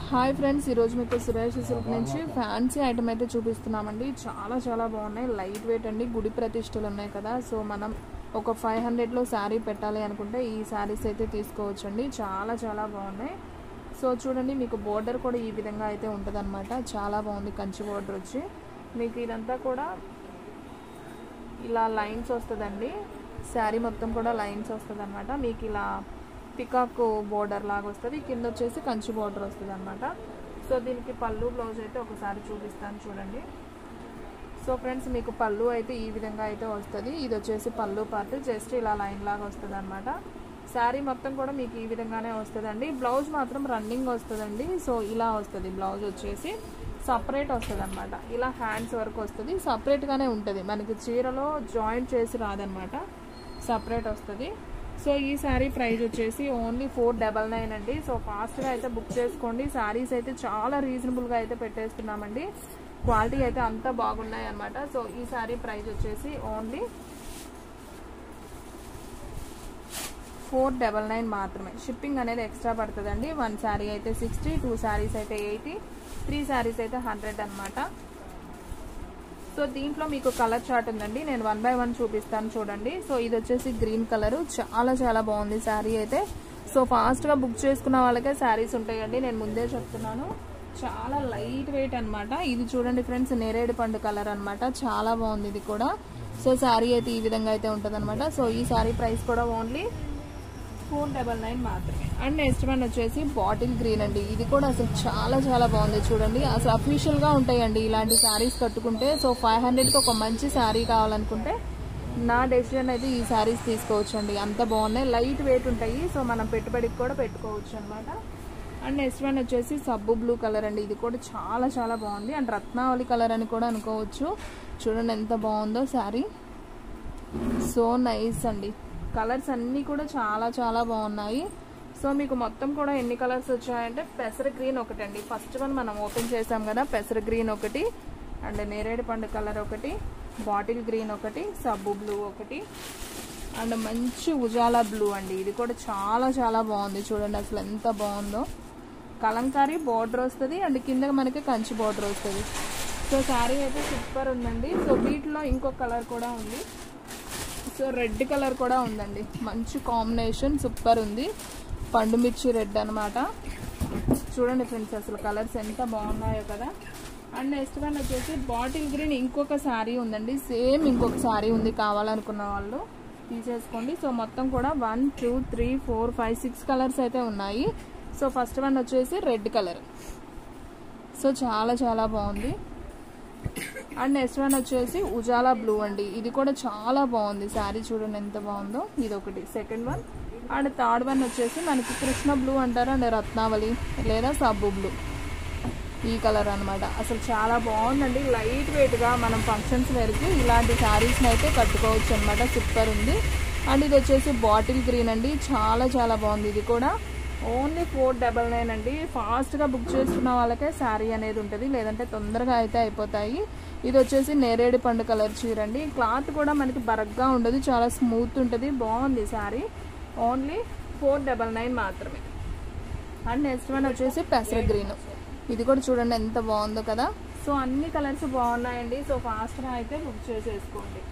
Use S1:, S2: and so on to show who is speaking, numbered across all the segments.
S1: Hi friends, ఈరోజు మీకు Suresh silk నుంచి ఫ్యాన్సీ ఐటమ్ అయితే చూపిస్తున్నామండి. చాలా బాగున్నాయి. లైట్ వెయిట్ అండి. గుడి ప్రతిష్టలు ఉన్నాయి కదా, సో మనం ఒక 500లో శారీ పెట్టాలి అనుకుంటే ఈ శారీస్ అయితే తీసుకోవచ్చండి. చాలా బాగున్నాయి. సో చూడండి, మీకు బోర్డర్ కూడా ఈ విధంగా అయితే ఉంటుంది అనమాట. చాలా బాగుంది. కంచి బోర్డర్ వచ్చి మీకు ఇదంతా కూడా ఇలా లైన్స్ వస్తుందండి. శారీ మొత్తం కూడా లైన్స్ వస్తుంది అనమాట. మీకు ఇలా పికాక్ బోర్డర్ లాగా వస్తుంది. కింద వచ్చేసి కంచి బోర్డర్ వస్తుంది అనమాట. సో దీనికి పళ్ళు బ్లౌజ్ అయితే ఒకసారి చూపిస్తాను చూడండి. సో ఫ్రెండ్స్, మీకు పళ్ళు అయితే ఈ విధంగా అయితే వస్తుంది. ఇది వచ్చేసి పళ్ళు పార్ట్ జస్ట్ ఇలా లైన్ లాగా వస్తుంది అనమాట. శారీ మొత్తం కూడా మీకు ఈ విధంగానే వస్తుందండి. బ్లౌజ్ మాత్రం రన్నింగ్ వస్తుందండి. సో ఇలా వస్తుంది. బ్లౌజ్ వచ్చేసి సపరేట్ వస్తుంది అనమాట. ఇలా హ్యాండ్స్ వరకు వస్తుంది. సపరేట్గానే ఉంటుంది. మనకి చీరలో జాయింట్ చేసి రాదనమాట, సపరేట్ వస్తుంది. సో ఈ శారీ ప్రైస్ వచ్చేసి ఓన్లీ 499 అండి. సో ఫాస్ట్గా అయితే బుక్ చేసుకోండి. శారీస్ అయితే చాలా రీజనబుల్గా అయితే పెట్టేస్తున్నామండి. క్వాలిటీ అయితే అంతా బాగున్నాయి అనమాట. సో ఈ శారీ ప్రైస్ వచ్చేసి ఓన్లీ 499 మాత్రమే. షిప్పింగ్ అనేది ఎక్స్ట్రా పడుతుందండి. 1 శారీ అయితే 60, 2 శారీస్ అయితే 80, 3 శారీస్ అయితే 100 అనమాట. సో దీంట్లో మీకు కలర్ చార్ట్ ఉందండి. నేను 1 by 1 చూపిస్తాను చూడండి. సో ఇది వచ్చేసి గ్రీన్ కలర్. చాలా బాగుంది శారీ అయితే. సో ఫాస్ట్గా బుక్ చేసుకున్న వాళ్ళకే శారీస్ ఉంటాయండి. నేను ముందే చెప్తున్నాను. చాలా లైట్ వెయిట్ అనమాట. ఇది చూడండి ఫ్రెండ్స్, నేరేడు పండు కలర్ అనమాట. చాలా బాగుంది ఇది కూడా. సో శారీ అయితే ఈ విధంగా అయితే ఉంటుంది అనమాట. సో ఈ శారీ ప్రైస్ కూడా ఓన్లీ 499 మాత్రమే. అండ్ నెక్స్ట్ వన్ వచ్చేసి బాటిల్ గ్రీన్ అండి. ఇది కూడా అసలు చాలా బాగుంది చూడండి. అసలు అఫీషియల్గా ఉంటాయండి ఇలాంటి శారీస్ కట్టుకుంటే. సో 500కి ఒక మంచి శారీ కావాలనుకుంటే నా డెసిషన్ అయితే ఈ శారీస్ తీసుకోవచ్చు అండి. అంత బాగున్నాయి. లైట్ వెయిట్ ఉంటాయి. సో మనం పెట్టుబడికి కూడా పెట్టుకోవచ్చు అనమాట. అండ్ నెక్స్ట్ వన్ వచ్చేసి సబ్బు బ్లూ కలర్ అండి. ఇది కూడా చాలా బాగుంది. అండ్ రత్నావళి కలర్ అని కూడా అనుకోవచ్చు. చూడండి ఎంత బాగుందో శారీ. సో నైస్ అండి. కలర్స్ అన్నీ కూడా చాలా బాగున్నాయి. సో మీకు మొత్తం కూడా ఎన్ని కలర్స్ వచ్చాయంటే పెసర గ్రీన్ ఒకటి అండి. ఫస్ట్ వన్ మనం ఓపెన్ చేసాం కదా, పెసర గ్రీన్ ఒకటి, అండ్ నేరేడు పండు కలర్ ఒకటి, బాటిల్ గ్రీన్ ఒకటి, సబ్బు బ్లూ ఒకటి, అండ్ మంచి ఉజాలా బ్లూ అండి. ఇది కూడా చాలా బాగుంది. చూడండి అసలు ఎంత బాగుందో. కలంకారీ బోర్డర్ వస్తుంది అండ్ కింద మనకి కంచి బోర్డర్ వస్తుంది. సో శారీ అయితే సూపర్ ఉందండి. సో వీటిలో ఇంకొక కలర్ కూడా ఉంది. సో రెడ్ కలర్ కూడా ఉందండి. మంచి కాంబినేషన్, సూపర్ ఉంది. పండు మిర్చి రెడ్ అనమాట. చూడండి ఫ్రెండ్స్, అసలు కలర్స్ ఎంత బాగున్నాయో కదా. అండ్ నెక్స్ట్ వన్ వచ్చేసి బాటిల్ గ్రీన్ ఇంకొక శారీ ఉందండి. సేమ్ ఇంకొక శారీ ఉంది. కావాలనుకున్న వాళ్ళు తీసేసుకోండి. సో మొత్తం కూడా 1 2 3 4 5 6 కలర్స్ అయితే ఉన్నాయి. సో ఫస్ట్ వన్ వచ్చేసి రెడ్ కలర్. సో చాలా బాగుంది. అండ్ నెక్స్ట్ వన్ వచ్చేసి ఉజాలా బ్లూ అండి. ఇది కూడా చాలా బాగుంది శారీ. చూడండి ఎంత బాగుందో. ఇది ఒకటి second one. And third one వచ్చేసి మనకి కృష్ణ బ్లూ అంటారు, అండ్ రత్నావళి లేదా సబ్బు బ్లూ, ఈ కలర్ అనమాట. అసలు చాలా బాగుందండి. లైట్ వెయిట్గా మనం ఫంక్షన్స్ వేర్కి ఇలాంటి శారీస్ని అయితే కట్టుకోవచ్చు అనమాట. సూపర్ ఉంది. అండ్ ఇది వచ్చేసి బాటిల్ గ్రీన్ అండి. చాలా బాగుంది. ఇది కూడా ఓన్లీ 499 అండి. ఫాస్ట్గా బుక్ చేసుకున్న వాళ్ళకే శారీ అనేది ఉంటుంది, లేదంటే తొందరగా అయితే అయిపోతాయి. ఇది వచ్చేసి నేరేడు పండు కలర్ చీర అండి. క్లాత్ కూడా మనకి బరగ్గా ఉండదు, చాలా స్మూత్ ఉంటుంది. బాగుంది శారీ. ఓన్లీ 499 మాత్రమే. అండ్ నెక్స్ట్ వన్ వచ్చేసి పెసర గ్రీన్. ఇది కూడా చూడండి ఎంత బాగుందో కదా. సో అన్ని కలర్స్ బాగున్నాయండి. సో ఫాస్ట్గా అయితే బుక్ చేసేసుకోండి.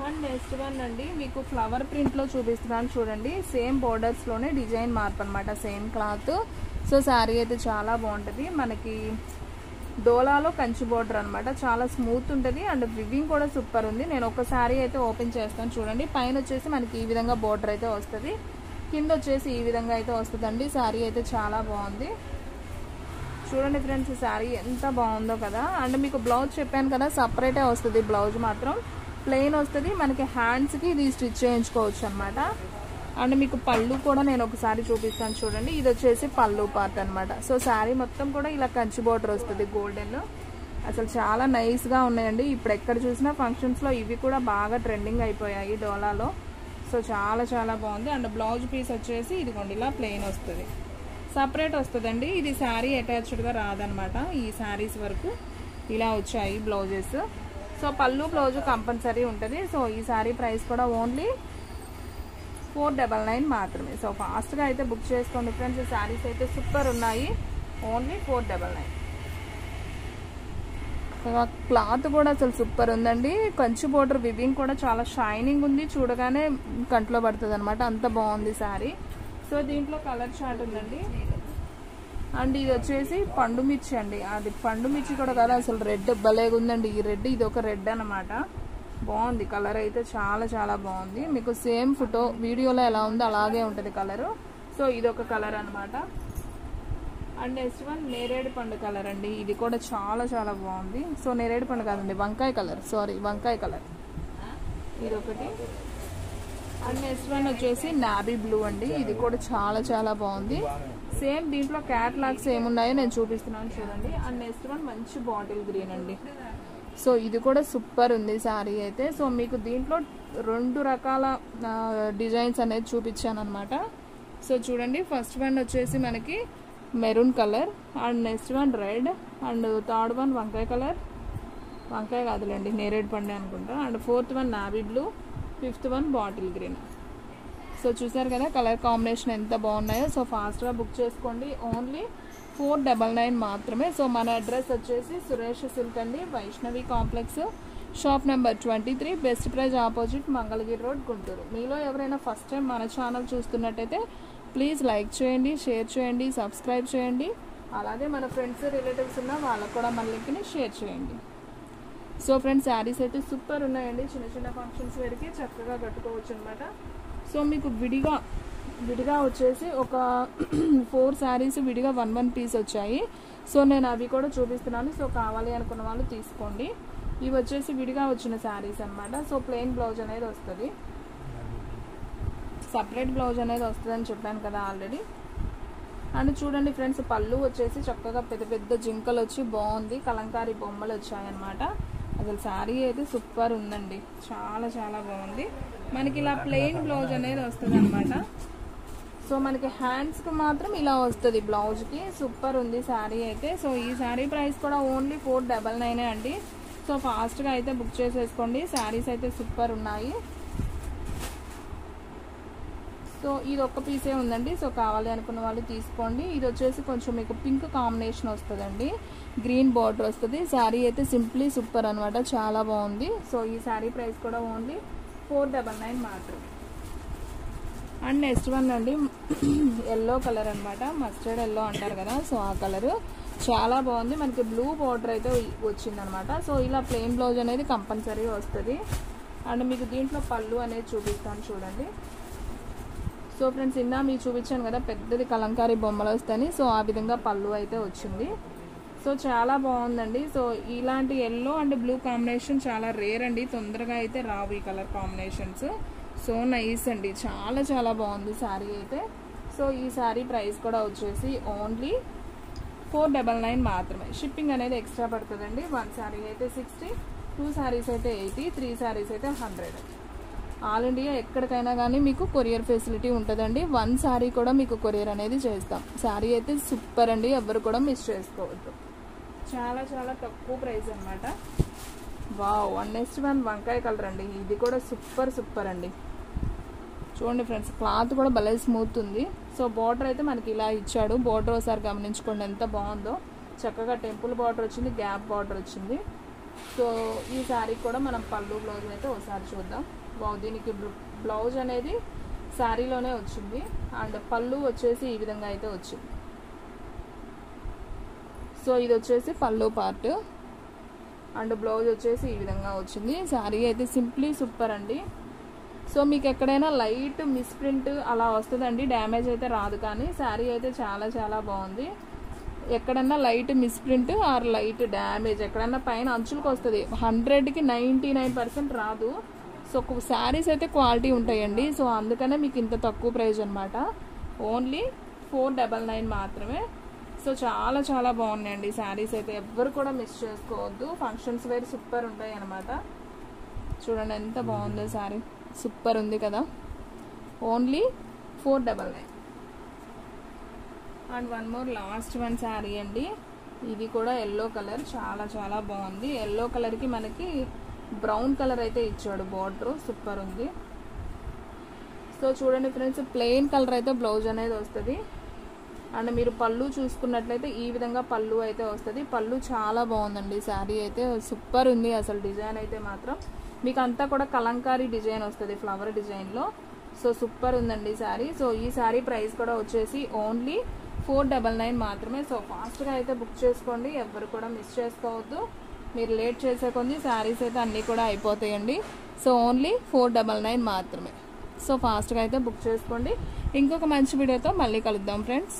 S1: అండ్ నెక్స్ట్ వన్ అండి, మీకు ఫ్లవర్ ప్రింట్లో చూపిస్తున్నాను చూడండి. సేమ్ బోర్డర్స్లోనే డిజైన్ మార్పు అనమాట, సేమ్ క్లాత్. సో శారీ అయితే చాలా బాగుంటుంది. మనకి డోలాలో కంచి బోర్డర్ అనమాట. చాలా స్మూత్ ఉంటుంది. అండ్ వివింగ్ కూడా సూపర్ ఉంది. నేను ఒక శారీ అయితే ఓపెన్ చేస్తాను చూడండి. పైన వచ్చేసి మనకి ఈ విధంగా బోర్డర్ అయితే వస్తుంది, కింద వచ్చేసి ఈ విధంగా అయితే వస్తుందండి. శారీ అయితే చాలా బాగుంది. చూడండి ఫ్రెండ్స్, శారీ ఎంత బాగుందో కదా. అండ్ మీకు బ్లౌజ్ చెప్పాను కదా, సపరేటే వస్తుంది. బ్లౌజ్ మాత్రం ప్లెయిన్ వస్తుంది. మనకి హ్యాండ్స్కి ఇది స్టిచ్ చేయించుకోవచ్చు అనమాట. అండ్ మీకు పళ్ళు కూడా నేను ఒకసారి చూపిస్తాను చూడండి. ఇది వచ్చేసి పళ్ళు పార్ట్ అనమాట. సో శారీ మొత్తం కూడా ఇలా కంచి బోర్డర్ వస్తుంది, గోల్డెన్. అసలు చాలా నైస్గా ఉన్నాయండి. ఇప్పుడు ఎక్కడ చూసినా ఫంక్షన్స్లో ఇవి కూడా బాగా ట్రెండింగ్ అయిపోయాయి డోలాలో. సో చాలా బాగుంది. అండ్ బ్లౌజ్ పీస్ వచ్చేసి ఇదిగోండి ఇలా ప్లెయిన్ వస్తుంది, సపరేట్ వస్తుందండి. ఇది శారీ అటాచ్డ్గా రాదనమాట. ఈ శారీస్ వరకు ఇలా వచ్చాయి బ్లౌజెస్. సో పళ్ళు బ్లౌజ్ కంపల్సరీ ఉంటుంది. సో ఈ శారీ ప్రైస్ కూడా ఓన్లీ 499 మాత్రమే. సో ఫాస్ట్గా అయితే బుక్ చేసుకోండి ఫ్రెండ్స్. ఈ శారీస్ అయితే సూపర్ ఉన్నాయి. ఓన్లీ 499. క్లాత్ కూడా అసలు సూపర్ ఉందండి. కంచి బోర్డర్ వివింగ్ కూడా చాలా షైనింగ్ ఉంది. చూడగానే కంట్లో పడుతుంది అనమాట, అంత బాగుంది శారీ. సో దీంట్లో కలర్ చార్ట్ ఉందండి. అండ్ ఇది వచ్చేసి పండు మిర్చి అండి. అది పండు మిర్చి కూడా కదా, అసలు రెడ్ భలేగా ఉందండి. ఈ రెడ్, ఇది ఒక రెడ్ అనమాట. బాగుంది కలర్ అయితే, చాలా చాలా బాగుంది. మీకు సేమ్ ఫోటో వీడియోలో ఎలా ఉందో అలాగే ఉంటుంది కలరు. సో ఇది ఒక కలర్ అనమాట. అండ్ నెక్స్ట్ వన్ నేరేడు పండు కలర్ అండి. ఇది కూడా చాలా చాలా బాగుంది. సో నేరేడు పండు కాదండి, వంకాయ కలర్, సారీ వంకాయ కలర్, ఇది ఒకటి. అండ్ నెక్స్ట్ వన్ వచ్చేసి నాబీ బ్లూ అండి. ఇది కూడా చాలా చాలా బాగుంది. సేమ్ దీంట్లో క్యాట్లాగ్స్ ఏమున్నాయో నేను చూపిస్తున్నాను చూడండి. అండ్ నెక్స్ట్ వన్ మంచి బాటిల్ గ్రీన్ అండి. సో ఇది కూడా సూపర్ ఉంది శారీ అయితే. సో మీకు దీంట్లో 2 రకాల డిజైన్స్ అనేది చూపించాను అనమాట. సో చూడండి, ఫస్ట్ వన్ వచ్చేసి మనకి maroon colour, and next one red, and third one వంకాయ కలర్, వంకాయ కాదులేండి నేరేడు పండు అనుకుంటా, and fourth one navy blue, fifth one bottle green. So చూసారు కదా కలర్ కాంబినేషన్ ఎంత బాగున్నాయో. సో ఫాస్ట్గా బుక్ చేసుకోండి. ఓన్లీ 499 మాత్రమే. సో మన అడ్రస్ వచ్చేసి సురేష్ సిల్క్ అండి, Vaishnavi complex, shop number 23, best praise opposite, Mangalagiri road, Guntur. మీలో ఎవరైనా ఫస్ట్ టైం మన ఛానల్ చూస్తున్నట్టయితే ప్లీజ్ లైక్ చేయండి, షేర్ చేయండి, సబ్స్క్రైబ్ చేయండి. అలాగే మన ఫ్రెండ్స్ రిలేటివ్స్ ఉన్న వాళ్ళకు కూడా మన లింక్ని షేర్ చేయండి. సో ఫ్రెండ్స్ శారీస్ అయితే సూపర్ ఉన్నాయండి. చిన్న చిన్న ఫంక్షన్స్ వేరికి చక్కగా కట్టుకోవచ్చు అనమాట. సో మీకు విడిగా వచ్చేసి ఒక 4 శారీస్ విడిగా 1 పీస్ వచ్చాయి. సో నేను అవి కూడా చూపిస్తున్నాను. సో కావాలి అనుకున్న వాళ్ళు తీసుకోండి. ఇవి వచ్చేసి విడిగా వచ్చిన శారీస్ అనమాట. సో ప్లెయిన్ బ్లౌజ్ అనేది వస్తుంది, సపరేట్ బ్లౌజ్ అనేది వస్తుందని చెప్పాను కదా ఆల్రెడీ. అండ్ చూడండి ఫ్రెండ్స్, పళ్ళు వచ్చేసి చక్కగా పెద్ద పెద్ద జింకలు వచ్చి బాగుంది. కలంకారీ బొమ్మలు వచ్చాయన్నమాట. అసలు శారీ అయితే సూపర్ ఉందండి, చాలా చాలా బాగుంది. మనకి ఇలా ప్లెయిన్ బ్లౌజ్ అనేది వస్తుంది అనమాట. సో మనకి హ్యాండ్స్కి మాత్రం ఇలా వస్తుంది బ్లౌజ్కి. సూపర్ ఉంది శారీ అయితే. సో ఈ శారీ ప్రైస్ కూడా ఓన్లీ 499 అండి. సో ఫాస్ట్గా అయితే బుక్ చేసేసుకోండి. శారీస్ అయితే సూపర్ ఉన్నాయి. సో ఇది ఒక్క పీసే ఉందండి. సో కావాలి అనుకున్న వాళ్ళు తీసుకోండి. ఇది వచ్చేసి కొంచెం మీకు పింక్ కాంబినేషన్ వస్తుందండి, గ్రీన్ బార్డర్ వస్తుంది. శారీ అయితే సింప్లీ సూపర్ అనమాట, చాలా బాగుంది. సో ఈ శారీ ప్రైస్ కూడా ఓన్లీ 499 మాత్రం. అండ్ నెక్స్ట్ వన్ అండి, ఎల్లో కలర్ అనమాట, మస్టర్డ్ ఎల్లో అంటారు కదా. సో ఆ కలరు చాలా బాగుంది. మనకి బ్లూ బార్డర్ అయితే వచ్చిందనమాట. సో ఇలా ప్లెయిన్ బ్లౌజ్ అనేది కంపల్సరీ వస్తుంది. అండ్ మీకు దీంట్లో పళ్ళు అనేది చూపిస్తాను చూడండి. సో ఫ్రెండ్స్, మీకు చూపించాను కదా పెద్దది కలంకారీ బొమ్మలు వస్తాయని. సో ఆ విధంగా పళ్ళు అయితే వచ్చింది. సో చాలా బాగుందండి. సో ఇలాంటి ఎల్లో అండ్ బ్లూ కాంబినేషన్ చాలా రేర్ అండి, తొందరగా అయితే రావు ఈ కలర్ కాంబినేషన్స్. సో నైస్ అండి, చాలా చాలా బాగుంది శారీ అయితే. సో ఈ శారీ ప్రైస్ కూడా వచ్చేసి ఓన్లీ 499 మాత్రమే. షిప్పింగ్ అనేది ఎక్స్ట్రా పడుతుందండి. 1 శారీ అయితే 60, 2 శారీస్ అయితే 80, 3 శారీస్ అయితే 100. ఆల్ ఇండియా ఎక్కడికైనా కానీ మీకు కొరియర్ ఫెసిలిటీ ఉంటుందండి. 1 శారీ కూడా మీకు కొరియర్ అనేది చేస్తాం. శారీ అయితే సూపర్ అండి, ఎవరు కూడా మిస్ చేసుకోవద్దు. చాలా చాలా తక్కువ ప్రైస్ అనమాట. వావ్. అండ్ నెక్స్ట్ వన్ వంకాయ కలర్ అండి. ఇది కూడా సూపర్ అండి. చూడండి ఫ్రెండ్స్, క్లాత్ కూడా భలే స్మూత్ ఉంది. సో బార్డర్ అయితే మనకి ఇలా ఇచ్చాడు. బార్డర్ ఒకసారి గమనించుకోండి ఎంత బాగుందో. చక్కగా టెంపుల్ బార్డర్ వచ్చింది, గ్యాప్ బార్డర్ వచ్చింది. సో ఈ శారీ కూడా మనం పళ్ళు బ్లౌజ్ అయితే ఒకసారి చూద్దాం. వావ్, దీనికి బ్లౌజ్ అనేది శారీలోనే వచ్చింది. అండ్ పళ్ళు వచ్చేసి ఈ విధంగా అయితే వచ్చింది. సో ఇది వచ్చేసి పళ్ళు పార్ట్, అండ్ బ్లౌజ్ వచ్చేసి ఈ విధంగా వచ్చింది. శారీ అయితే సింప్లీ సూపర్ అండి. సో మీకు ఎక్కడైనా లైట్ మిస్ప్రింట్ అలా వస్తుందండి, డ్యామేజ్ అయితే రాదు. కానీ శారీ అయితే చాలా చాలా బాగుంది. ఎక్కడన్నా light misprint are light damage ఎక్కడన్నా పైన అంచులకు వస్తుంది. 100కి 99% రాదు. సో శారీస్ అయితే క్వాలిటీ ఉంటాయండి. సో అందుకనే మీకు ఇంత తక్కువ ప్రైస్ అనమాట. ఓన్లీ 499 మాత్రమే. సో చాలా చాలా బాగున్నాయండి శారీస్ అయితే, ఎవ్వరు కూడా మిస్ చేసుకోవద్దు. ఫంక్షన్స్ వేర్ సూపర్ ఉంటాయి అనమాట. చూడండి ఎంత బాగుందో శారీ, సూపర్ ఉంది కదా. Only 499. And one more last one sari అండి. ఇది కూడా ఎల్లో కలర్, చాలా చాలా బాగుంది. ఎల్లో కలర్కి మనకి బ్రౌన్ కలర్ అయితే ఇచ్చాడు బార్డర్, సూపర్ ఉంది. సో చూడండి ఫ్రెండ్స్, ప్లెయిన్ కలర్ అయితే బ్లౌజ్ అనేది వస్తుంది. అండ్ మీరు పళ్ళు చూసుకున్నట్లయితే ఈ విధంగా పళ్ళు అయితే వస్తుంది. పళ్ళు చాలా బాగుందండి. శారీ అయితే సూపర్ ఉంది. అసలు డిజైన్ అయితే మాత్రం మీకు అంతా కూడా కలంకారీ డిజైన్ వస్తుంది ఫ్లవర్ డిజైన్లో. సో సూపర్ ఉందండి శారీ. సో ఈ శారీ ప్రైస్ కూడా వచ్చేసి ఓన్లీ 499 మాత్రమే. సో ఫాస్ట్గా అయితే బుక్ చేసుకోండి, ఎవరు కూడా మిస్ చేసుకోవద్దు. మీరు లేట్ చేసే కొద్ది శారీస్ అయితే అన్నీ కూడా అయిపోతాయండి. సో ఓన్లీ 499 మాత్రమే. సో ఫాస్ట్గా అయితే బుక్ చేసుకోండి. ఇంకొక మంచి వీడియోతో మళ్ళీ కలుద్దాం ఫ్రెండ్స్.